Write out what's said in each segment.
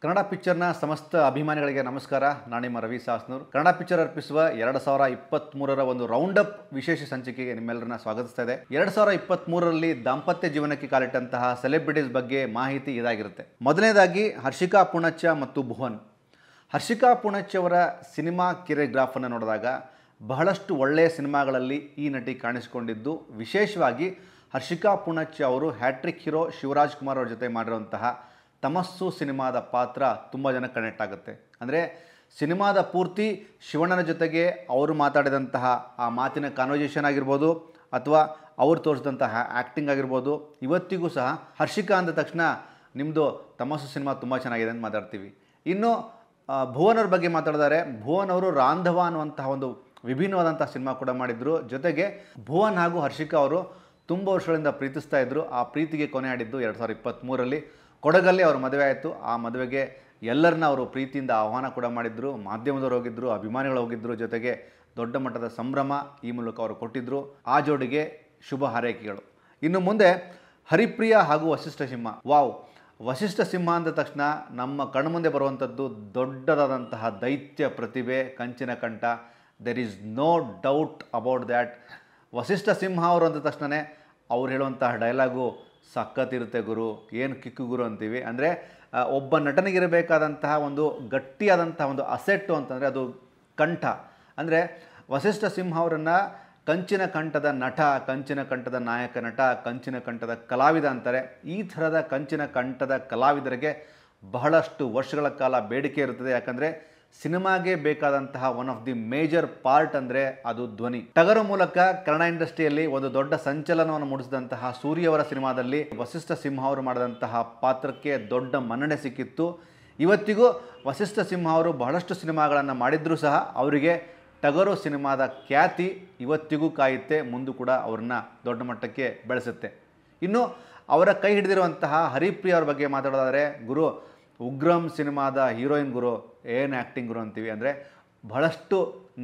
ಕನ್ನಡ ಪಿಕ್ಚರ್ನ ಸಮಸ್ತ ಅಭಿಮಾನಿಗಳಿಗೆ ನಮಸ್ಕಾರ. ನಾನು ನಿಮ್ಮ ರವಿ ಸಾಸ್ನೂರ್. ಕನ್ನಡ ಪಿಕ್ಚರ್ ಅರ್ಪಿಸುವ 2023ರ ಒಂದು ರೌಂಡ್ ಅಪ್ ವಿಶೇಷ ಸಂಚಿಕೆಗೆ ನಿಮ್ಮೆಲ್ಲರನ್ನ ಸ್ವಾಗತಿಸ್ತಾ ಇದೆ. 2023ರಲ್ಲಿ ದಾಂಪತ್ಯ ಜೀವನಕ್ಕೆ ಕಾಲಿಟ್ಟಂತಹ ಸೆಲೆಬ್ರಿಟೀಸ್ ಬಗ್ಗೆ ಮಾಹಿತಿ ಇದಾಗಿರುತ್ತೆ. ಮೊದಲನೇದಾಗಿ ಹರ್ಷಿಕಾ ಪೂಣಚ್ಚ ಮತ್ತು ಭುವನ್. ಹರ್ಷಿಕಾ ಪೂಣಚ್ಚ ಅವರ ಸಿನಿಮಾ ಕಿರಿಗ್ರಾಫನ್ನು ನೋಡಿದಾಗ ಬಹಳಷ್ಟು ಒಳ್ಳೆಯ ಸಿನಿಮಾಗಳಲ್ಲಿ ಈ ನಟಿ ಕಾಣಿಸಿಕೊಂಡಿದ್ದು, ವಿಶೇಷವಾಗಿ ಹರ್ಷಿಕಾ ಪೂಣಚ್ಚ ಅವರು ಹ್ಯಾಟ್ರಿಕ್ ಹೀರೋ ಶಿವರಾಜ್ ಕುಮಾರ್ ಅವ್ರ ಜೊತೆ ಮಾಡಿರುವಂತಹ ತಮಸ್ಸು ಸಿನಿಮಾದ ಪಾತ್ರ ತುಂಬ ಜನ ಕನೆಕ್ಟ್ ಆಗುತ್ತೆ. ಅಂದರೆ ಸಿನಿಮಾದ ಪೂರ್ತಿ ಶಿವಣ್ಣನ ಜೊತೆಗೆ ಅವರು ಮಾತಾಡಿದಂತಹ ಆ ಮಾತಿನ ಕಾನ್ವರ್ಜೇಷನ್ ಆಗಿರ್ಬೋದು, ಅಥವಾ ಅವರು ತೋರಿಸಿದಂತಹ ಆ್ಯಕ್ಟಿಂಗ್ ಆಗಿರ್ಬೋದು, ಇವತ್ತಿಗೂ ಸಹ ಹರ್ಷಿಕಾ ಅಂದ ತಕ್ಷಣ ನಿಮ್ಮದು ತಮಸ್ಸು ಸಿನಿಮಾ ತುಂಬ ಚೆನ್ನಾಗಿದೆ ಅಂತ ಮಾತಾಡ್ತೀವಿ. ಇನ್ನು ಭುವನ್ ಅವ್ರ ಬಗ್ಗೆ ಮಾತಾಡಿದರೆ, ಭುವನ್ ಅವರು ರಾಂಧವ ಅನ್ನುವಂತಹ ಒಂದು ವಿಭಿನ್ನವಾದಂಥ ಸಿನಿಮಾ ಕೂಡ ಮಾಡಿದ್ರು. ಜೊತೆಗೆ ಭುವನ್ ಹಾಗೂ ಹರ್ಷಿಕಾ ಅವರು ತುಂಬ ವರ್ಷಗಳಿಂದ ಪ್ರೀತಿಸ್ತಾ ಇದ್ದರು. ಆ ಪ್ರೀತಿಗೆ ಕೊನೆ ಆಡಿದ್ದು 2023ರಲ್ಲಿ ಕೊಡಗಲ್ಲಿ ಅವ್ರ ಮದುವೆ ಆಯಿತು. ಆ ಮದುವೆಗೆ ಎಲ್ಲರನ್ನ ಅವರು ಪ್ರೀತಿಯಿಂದ ಆಹ್ವಾನ ಕೂಡ ಮಾಡಿದ್ರು. ಮಾಧ್ಯಮದವರು ಹೋಗಿದ್ದರು, ಅಭಿಮಾನಿಗಳು ಹೋಗಿದ್ದರು. ಜೊತೆಗೆ ದೊಡ್ಡ ಮಟ್ಟದ ಸಂಭ್ರಮ ಈ ಮೂಲಕ ಅವರು ಕೊಟ್ಟಿದ್ದರು. ಆ ಜೋಡಿಗೆ ಶುಭ ಹಾರೈಕೆಗಳು. ಇನ್ನು ಮುಂದೆ ಹರಿಪ್ರಿಯಾ ಹಾಗೂ ವಸಿಷ್ಠ ಸಿಂಹ. ವಾವ್! ವಸಿಷ್ಠ ಸಿಂಹ ಅಂದ ತಕ್ಷಣ ನಮ್ಮ ಕಣ್ಮುಂದೆ ಬರುವಂಥದ್ದು ದೊಡ್ಡದಾದಂತಹ ದೈತ್ಯ ಪ್ರತಿಭೆ, ಕಂಚಿನ ಕಂಠ. There is no doubt about that. Vasishta Simha ಅವರು ಅಂದ ತಕ್ಷಣ ಅವ್ರು ಹೇಳುವಂತಹ ಡೈಲಾಗು ಸಖತ್ತಿರುತ್ತೆ ಗುರು, ಏನು ಕಿಕ್ಕು ಗುರು ಅಂತೀವಿ. ಅಂದರೆ ಒಬ್ಬ ನಟನಿಗಿರಬೇಕಾದಂತಹ ಒಂದು ಗಟ್ಟಿಯಾದಂತಹ ಒಂದು ಅಸೆಟ್ಟು ಅಂತಂದರೆ ಅದು ಕಂಠ. ಅಂದರೆ ವಸಿಷ್ಠ ಸಿಂಹ ಅವರನ್ನು ಕಂಚಿನ ಕಂಠದ ನಟ, ಕಂಚಿನ ಕಂಠದ ನಾಯಕ ನಟ, ಕಂಚಿನ ಕಂಠದ ಕಲಾವಿದ ಅಂತಾರೆ. ಈ ಥರದ ಕಂಚಿನ ಕಂಠದ ಕಲಾವಿದರಿಗೆ ಬಹಳಷ್ಟು ವರ್ಷಗಳ ಕಾಲ ಬೇಡಿಕೆ ಇರುತ್ತದೆ. ಯಾಕಂದರೆ ಸಿನಿಮಾಗೆ ಬೇಕಾದಂತಹ one of the major part ಅಂದರೆ ಅದು ಧ್ವನಿ. ಟಗರು ಮೂಲಕ ಕನ್ನಡ ಇಂಡಸ್ಟ್ರಿಯಲ್ಲಿ ಒಂದು ದೊಡ್ಡ ಸಂಚಲನವನ್ನು ಮೂಡಿಸಿದಂತಹ ಸೂರ್ಯವರ ಸಿನಿಮಾದಲ್ಲಿ ವಸಿಷ್ಠ ಸಿಂಹ ಅವರು ಮಾಡಿದಂತಹ ಪಾತ್ರಕ್ಕೆ ದೊಡ್ಡ ಮನ್ನಣೆ ಸಿಕ್ಕಿತ್ತು. ಇವತ್ತಿಗೂ ವಸಿಷ್ಠ ಸಿಂಹ ಅವರು ಬಹಳಷ್ಟು ಸಿನಿಮಾಗಳನ್ನು ಮಾಡಿದ್ರೂ ಸಹ ಅವರಿಗೆ ಟಗರು ಸಿನಿಮಾದ ಖ್ಯಾತಿ ಇವತ್ತಿಗೂ ಕಾಯುತ್ತೆ, ಮುಂದೂ ಕೂಡ ಅವ್ರನ್ನ ದೊಡ್ಡ ಮಟ್ಟಕ್ಕೆ ಬೆಳೆಸುತ್ತೆ. ಇನ್ನು ಅವರ ಕೈ ಹಿಡಿದಿರುವಂತಹ ಹರಿಪ್ರಿಯಾ ಅವ್ರ ಬಗ್ಗೆ ಮಾತಾಡೋದಾದರೆ, ಗುರು ಉಗ್ರಂ ಸಿನಿಮಾದ ಹೀರೋಯಿನ್ ಗುರು, ಏನು ಆ್ಯಕ್ಟಿಂಗ್ ಗುರು ಅಂತೀವಿ. ಅಂದರೆ ಬಹಳಷ್ಟು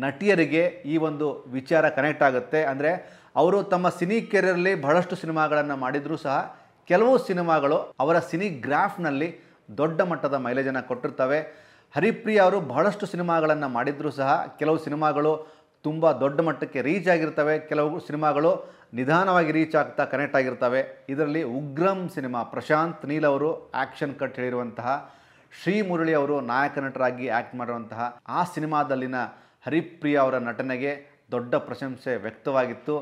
ನಟಿಯರಿಗೆ ಈ ಒಂದು ವಿಚಾರ ಕನೆಕ್ಟ್ ಆಗುತ್ತೆ. ಅಂದರೆ ಅವರು ತಮ್ಮ ಸಿನಿ ಕೆರಿಯರಲ್ಲಿ ಬಹಳಷ್ಟು ಸಿನಿಮಾಗಳನ್ನು ಮಾಡಿದರೂ ಸಹ ಕೆಲವು ಸಿನಿಮಾಗಳು ಅವರ ಸಿನಿ ಗ್ರಾಫ್ನಲ್ಲಿ ದೊಡ್ಡ ಮಟ್ಟದ ಮೈಲೇಜನ್ನು ಕೊಟ್ಟಿರ್ತವೆ. ಹರಿಪ್ರಿಯಾ ಅವರು ಬಹಳಷ್ಟು ಸಿನಿಮಾಗಳನ್ನು ಮಾಡಿದರೂ ಸಹ ಕೆಲವು ಸಿನಿಮಾಗಳು ತುಂಬ ದೊಡ್ಡ ಮಟ್ಟಕ್ಕೆ ರೀಚ್ ಆಗಿರ್ತವೆ, ಕೆಲವು ಸಿನಿಮಾಗಳು ನಿಧಾನವಾಗಿ ರೀಚ್ ಆಗ್ತಾ ಕನೆಕ್ಟ್ ಆಗಿರ್ತವೆ. ಇದರಲ್ಲಿ ಉಗ್ರಂ ಸಿನಿಮಾ, ಪ್ರಶಾಂತ್ ನೀಲ್ ಅವರು ಆ್ಯಕ್ಷನ್ ಕಟ್ ಹೇಳಿರುವಂತಹ, ಶ್ರೀ ಮುರಳಿ ಅವರು ನಾಯಕ ನಟರಾಗಿ ಆ್ಯಕ್ಟ್ ಮಾಡಿರುವಂತಹ ಆ ಸಿನಿಮಾದಲ್ಲಿನ ಹರಿಪ್ರಿಯಾ ಅವರ ನಟನೆಗೆ ದೊಡ್ಡ ಪ್ರಶಂಸೆ ವ್ಯಕ್ತವಾಗಿತ್ತು.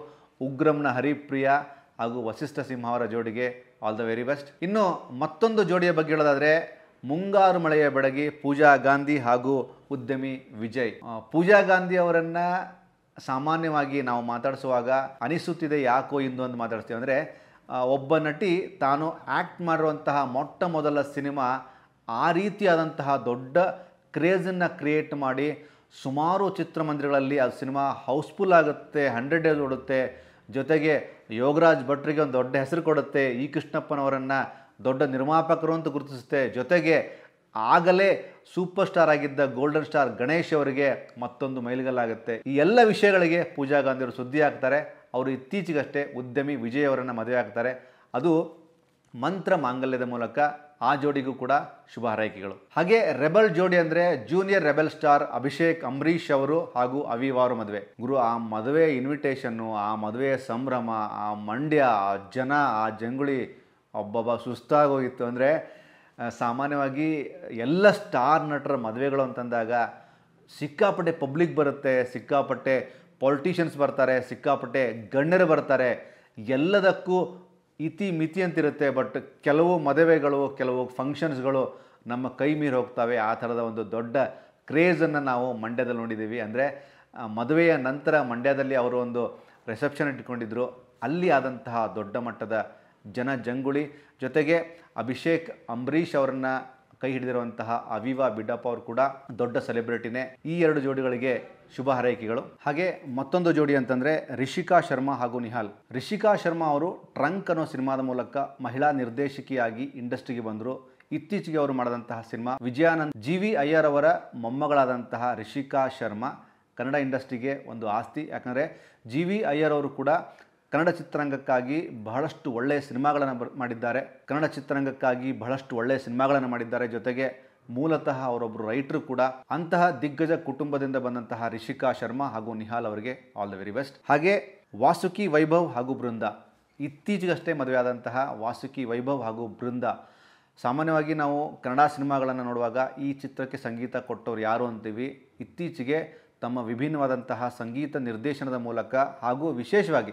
ಉಗ್ರಂನ ಹರಿಪ್ರಿಯಾ ಹಾಗೂ ವಸಿಷ್ಠ ಸಿಂಹ ಅವರ ಜೋಡಿಗೆ ಆಲ್ ದ ವೆರಿ ಬೆಸ್ಟ್. ಇನ್ನು ಮತ್ತೊಂದು ಜೋಡಿಯ ಬಗ್ಗೆ ಹೇಳೋದಾದರೆ, ಮುಂಗಾರು ಮಳೆಯ ಬೆಡಗಿ ಪೂಜಾ ಗಾಂಧಿ ಹಾಗೂ ಉದ್ಯಮಿ ವಿಜಯ್. ಪೂಜಾ ಗಾಂಧಿ ಅವರನ್ನು ಸಾಮಾನ್ಯವಾಗಿ ನಾವು ಮಾತಾಡಿಸುವಾಗ ಅನಿಸುತ್ತಿದೆ ಯಾಕೋ ಇಂದು ಅಂತ ಮಾತಾಡ್ತೀವಿ. ಅಂದರೆ ಒಬ್ಬ ನಟಿ ತಾನು ಆ್ಯಕ್ಟ್ ಮಾಡಿರುವಂತಹ ಮೊಟ್ಟ ಮೊದಲ ಸಿನಿಮಾ ಆ ರೀತಿಯಾದಂತಹ ದೊಡ್ಡ ಕ್ರೇಜನ್ನು ಕ್ರಿಯೇಟ್ ಮಾಡಿ ಸುಮಾರು ಚಿತ್ರಮಂದಿರಗಳಲ್ಲಿ ಆ ಸಿನಿಮಾ ಹೌಸ್ಫುಲ್ ಆಗುತ್ತೆ, 100 ಡೇಸ್ ಓಡುತ್ತೆ. ಜೊತೆಗೆ ಯೋಗರಾಜ್ ಭಟ್ರಿಗೆ ಒಂದು ದೊಡ್ಡ ಹೆಸರು ಕೊಡುತ್ತೆ, ಇ ಕೃಷ್ಣಪ್ಪನವರನ್ನು ದೊಡ್ಡ ನಿರ್ಮಾಪಕರು ಅಂತ ಗುರುತಿಸುತ್ತೆ. ಜೊತೆಗೆ ಆಗಲೇ ಸೂಪರ್ ಸ್ಟಾರ್ ಆಗಿದ್ದ ಗೋಲ್ಡನ್ ಸ್ಟಾರ್ ಗಣೇಶ್ ಅವರಿಗೆ ಮತ್ತೊಂದು ಮೈಲಿಗಲ್ಲಾಗುತ್ತೆ. ಈ ಎಲ್ಲ ವಿಷಯಗಳಿಗೆ ಪೂಜಾ ಗಾಂಧಿ ಅವರು ಸುದ್ದಿ ಆಗ್ತಾರೆ. ಅವರು ಇತ್ತೀಚೆಗಷ್ಟೇ ಉದ್ಯಮಿ ವಿಜಯ್ ಅವರನ್ನು ಮದುವೆ ಆಗ್ತಾರೆ, ಅದು ಮಂತ್ರ ಮಾಂಗಲ್ಯದ ಮೂಲಕ. ಆ ಜೋಡಿಗೂ ಕೂಡ ಶುಭ ಹಾರೈಕೆಗಳು. ಹಾಗೆ ರೆಬಲ್ ಜೋಡಿ ಅಂದರೆ junior rebel star Abhishek Ambareesh ಅವರು ಹಾಗೂ ಅವಿವಾ ಅವರ ಮದುವೆ. ಗುರು, ಆ ಮದುವೆ ಇನ್ವಿಟೇಷನ್ನು, ಆ ಮದುವೆಯ ಸಂಭ್ರಮ, ಆ ಮಂಡ್ಯ, ಆ ಜನ, ಆ ಜಂಗುಳಿ ಒಬ್ಬೊಬ್ಬ ಸುಸ್ತಾಗೋಗಿತ್ತು. ಅಂದರೆ ಸಾಮಾನ್ಯವಾಗಿ ಎಲ್ಲ ಸ್ಟಾರ್ ನಟರ ಮದುವೆಗಳು ಅಂತಂದಾಗ ಸಿಕ್ಕಾಪಟ್ಟೆ ಪಬ್ಲಿಕ್ ಬರುತ್ತೆ, ಸಿಕ್ಕಾಪಟ್ಟೆ ಪೊಲಿಟಿಷಿಯನ್ಸ್ ಬರ್ತಾರೆ, ಸಿಕ್ಕಾಪಟ್ಟೆ ಗಣ್ಯರು ಬರ್ತಾರೆ. ಎಲ್ಲದಕ್ಕೂ ಇತಿ ಮಿತಿ ಅಂತಿರುತ್ತೆ. ಬಟ್ ಕೆಲವು ಮದುವೆಗಳು, ಕೆಲವು ಫಂಕ್ಷನ್ಸ್ಗಳು ನಮ್ಮ ಕೈ ಮೀರಿ ಹೋಗ್ತವೆ. ಆ ಥರದ ಒಂದು ದೊಡ್ಡ ಕ್ರೇಜನ್ನು ನಾವು ಮಂಡ್ಯದಲ್ಲಿ ನೋಡಿದ್ದೀವಿ. ಅಂದರೆ ಮದುವೆಯ ನಂತರ ಮಂಡ್ಯದಲ್ಲಿ ಅವರು ಒಂದು ರಿಸೆಪ್ಷನ್ ಇಟ್ಕೊಂಡಿದ್ರು. ಅಲ್ಲಿ ಆದಂತಹ ದೊಡ್ಡ ಮಟ್ಟದ ಜನ ಜಂಗುಳಿ. ಜೊತೆಗೆ ಅಭಿಷೇಕ್ ಅಂಬರೀಷ್ ಅವರನ್ನು ಕೈ ಹಿಡಿದಿರುವಂತಹ ಅವಿವಾ ಬಿಡ್ಡಪ್ಪ ಅವರು ಕೂಡ ದೊಡ್ಡ ಸೆಲೆಬ್ರಿಟಿನೇ. ಈ ಎರಡು ಜೋಡಿಗಳಿಗೆ ಶುಭ ಹಾರೈಕೆಗಳು. ಹಾಗೆ ಮತ್ತೊಂದು ಜೋಡಿ ಅಂತಂದರೆ ರಿಷಿಕಾ ಶರ್ಮಾ ಹಾಗೂ ನಿಹಾಲ್. ರಿಷಿಕಾ ಶರ್ಮಾ ಅವರು ಟ್ರಂಕ್ ಅನ್ನೋ ಸಿನಿಮಾದ ಮೂಲಕ ಮಹಿಳಾ ನಿರ್ದೇಶಕಿಯಾಗಿ ಇಂಡಸ್ಟ್ರಿಗೆ ಬಂದರು. ಇತ್ತೀಚೆಗೆ ಅವರು ಮಾಡಿದಂತಹ ಸಿನಿಮಾ ವಿಜಯಾನಂದ್. ಜಿ.ವಿ. ಅಯ್ಯರ್ ಅವರ ಮೊಮ್ಮಗಳಾದಂತಹ ರಿಷಿಕಾ ಶರ್ಮಾ ಕನ್ನಡ ಇಂಡಸ್ಟ್ರಿಗೆ ಒಂದು ಆಸ್ತಿ. ಯಾಕಂದರೆ ಜಿ.ವಿ. ಅಯ್ಯರ್ ಅವರು ಕೂಡ ಕನ್ನಡ ಚಿತ್ರರಂಗಕ್ಕಾಗಿ ಬಹಳಷ್ಟು ಒಳ್ಳೆಯ ಸಿನಿಮಾಗಳನ್ನು ಮಾಡಿದ್ದಾರೆ. ಜೊತೆಗೆ ಮೂಲತಃ ಅವರೊಬ್ಬರು ರೈಟರು ಕೂಡ. ಅಂತಹ ದಿಗ್ಗಜ ಕುಟುಂಬದಿಂದ ಬಂದಂತಹ ರಿಷಿಕಾ ಶರ್ಮಾ ಹಾಗೂ ನಿಹಾಲ್ ಅವರಿಗೆ ಆಲ್ ದ ವೆರಿ ಬೆಸ್ಟ್. ಹಾಗೆ ವಾಸುಕಿ ವೈಭವ್ ಹಾಗೂ ಬೃಂದ, ಇತ್ತೀಚೆಗಷ್ಟೇ ಮದುವೆಯಾದಂತಹ ವಾಸುಕಿ ವೈಭವ್ ಹಾಗೂ ಬೃಂದ. ಸಾಮಾನ್ಯವಾಗಿ ನಾವು ಕನ್ನಡ ಸಿನಿಮಾಗಳನ್ನು ನೋಡುವಾಗ ಈ ಚಿತ್ರಕ್ಕೆ ಸಂಗೀತ ಕೊಟ್ಟವರು ಯಾರು ಅಂತೀವಿ. ಇತ್ತೀಚೆಗೆ ತಮ್ಮ ವಿಭಿನ್ನವಾದಂತಹ ಸಂಗೀತ ನಿರ್ದೇಶನದ ಮೂಲಕ ಹಾಗೂ ವಿಶೇಷವಾಗಿ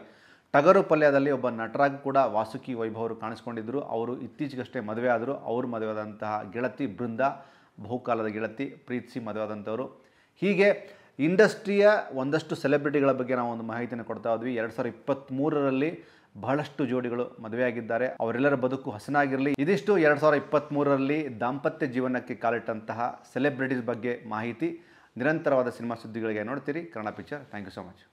ಟಗರು ಪಲ್ಯದಲ್ಲಿ ಒಬ್ಬ ನಟರಾಗಿ ಕೂಡ ವಾಸುಕಿ ವೈಭವ್ ಅವರು ಕಾಣಿಸ್ಕೊಂಡಿದ್ದರು. ಅವರು ಇತ್ತೀಚೆಗಷ್ಟೇ ಮದುವೆ ಆದರು. ಅವರು ಮದುವೆಯಾದಂತಹ ಗೆಳತಿ ಬೃಂದ, ಬಹುಕಾಲದ ಗೆಳತಿ, ಪ್ರೀತಿಸಿ ಮದುವೆಯಾದಂಥವರು. ಹೀಗೆ ಇಂಡಸ್ಟ್ರಿಯ ಒಂದಷ್ಟು ಸೆಲೆಬ್ರಿಟಿಗಳ ಬಗ್ಗೆ ನಾವು ಒಂದು ಮಾಹಿತಿಯನ್ನು ಕೊಡ್ತಾ ಇದ್ವಿ. 2023ರಲ್ಲಿ ಬಹಳಷ್ಟು ಜೋಡಿಗಳು ಮದುವೆಯಾಗಿದ್ದಾರೆ. ಅವರೆಲ್ಲರ ಬದುಕು ಹಸನಾಗಿರಲಿ. ಇದಿಷ್ಟು 2023ರಲ್ಲಿ ದಾಂಪತ್ಯ ಜೀವನಕ್ಕೆ ಕಾಲಿಟ್ಟಂತಹ ಸೆಲೆಬ್ರಿಟೀಸ್ ಬಗ್ಗೆ ಮಾಹಿತಿ. ನಿರಂತರವಾದ ಸಿನಿಮಾ ಸುದ್ದಿಗಳಿಗೆ ನೋಡ್ತೀರಿ Kannada picture. Thank you so much.